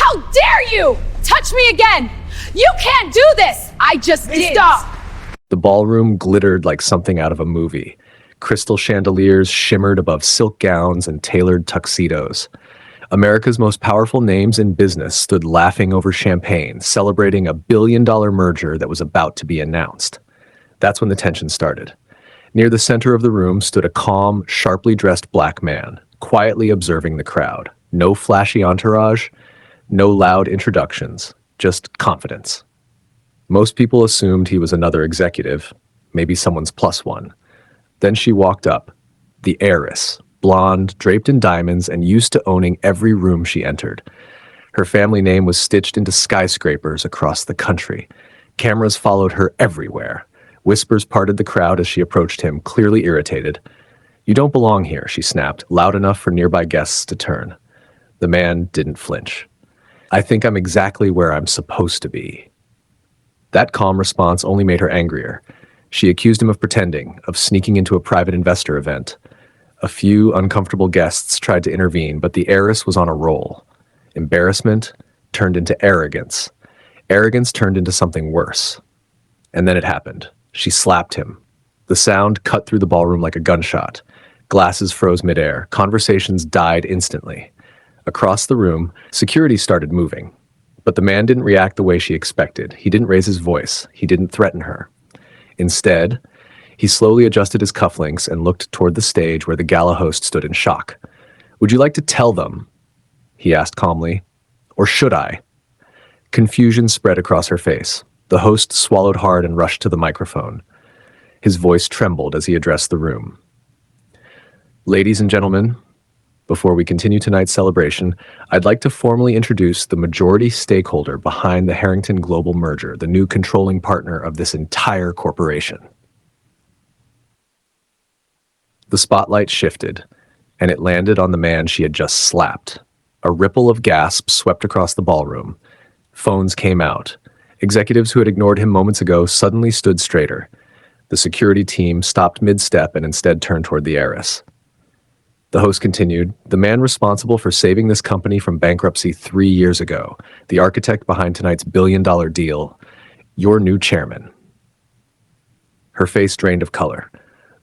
How dare you touch me again? You can't do this. I just did. Stop. The ballroom glittered like something out of a movie. Crystal chandeliers shimmered above silk gowns and tailored tuxedos. America's most powerful names in business stood laughing over champagne, celebrating a billion-dollar merger that was about to be announced. That's when the tension started. Near the center of the room stood a calm, sharply dressed black man, quietly observing the crowd. No flashy entourage, no loud introductions, just confidence. Most people assumed he was another executive, maybe someone's plus one. Then she walked up, the heiress, blonde, draped in diamonds, and used to owning every room she entered. Her family name was stitched into skyscrapers across the country. Cameras followed her everywhere. Whispers parted the crowd as she approached him, clearly irritated. "You don't belong here," she snapped, loud enough for nearby guests to turn. The man didn't flinch. "I think I'm exactly where I'm supposed to be." That calm response only made her angrier. She accused him of pretending, of sneaking into a private investor event. A few uncomfortable guests tried to intervene, but the heiress was on a roll. Embarrassment turned into arrogance. Arrogance turned into something worse. And then it happened. She slapped him. The sound cut through the ballroom like a gunshot. Glasses froze midair. Conversations died instantly. Across the room, security started moving. But the man didn't react the way she expected. He didn't raise his voice. He didn't threaten her. Instead, he slowly adjusted his cufflinks and looked toward the stage where the gala host stood in shock. "Would you like to tell them?" he asked calmly. "Or should I?" Confusion spread across her face. The host swallowed hard and rushed to the microphone. His voice trembled as he addressed the room. "Ladies and gentlemen, before we continue tonight's celebration, I'd like to formally introduce the majority stakeholder behind the Harrington Global merger, the new controlling partner of this entire corporation." The spotlight shifted, and it landed on the man she had just slapped. A ripple of gasps swept across the ballroom. Phones came out. Executives who had ignored him moments ago suddenly stood straighter. The security team stopped mid-step and instead turned toward the heiress. The host continued, "The man responsible for saving this company from bankruptcy 3 years ago, the architect behind tonight's billion-dollar deal, your new chairman." Her face drained of color.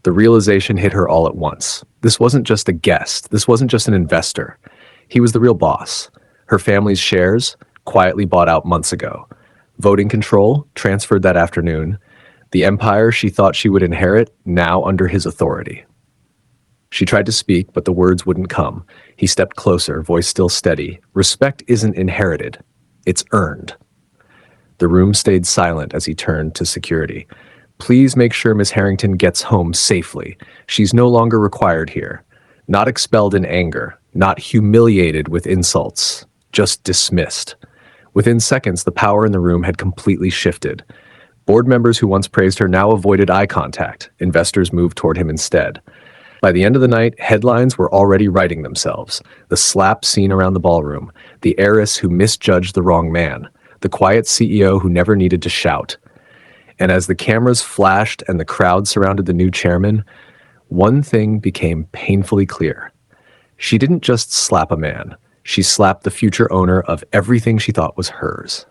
The realization hit her all at once. This wasn't just a guest. This wasn't just an investor. He was the real boss. Her family's shares, quietly bought out months ago. Voting control, transferred that afternoon. The empire she thought she would inherit, now under his authority. She tried to speak, but the words wouldn't come. He stepped closer, voice still steady. "Respect isn't inherited. It's earned." The room stayed silent as he turned to security. "Please make sure Miss Harrington gets home safely. She's no longer required here. Not expelled in anger. Not humiliated with insults. Just dismissed." Within seconds, the power in the room had completely shifted. Board members who once praised her now avoided eye contact. Investors moved toward him instead. By the end of the night, headlines were already writing themselves. The slap scene around the ballroom, the heiress who misjudged the wrong man, the quiet CEO who never needed to shout. And as the cameras flashed and the crowd surrounded the new chairman, one thing became painfully clear. She didn't just slap a man. She slapped the future owner of everything she thought was hers.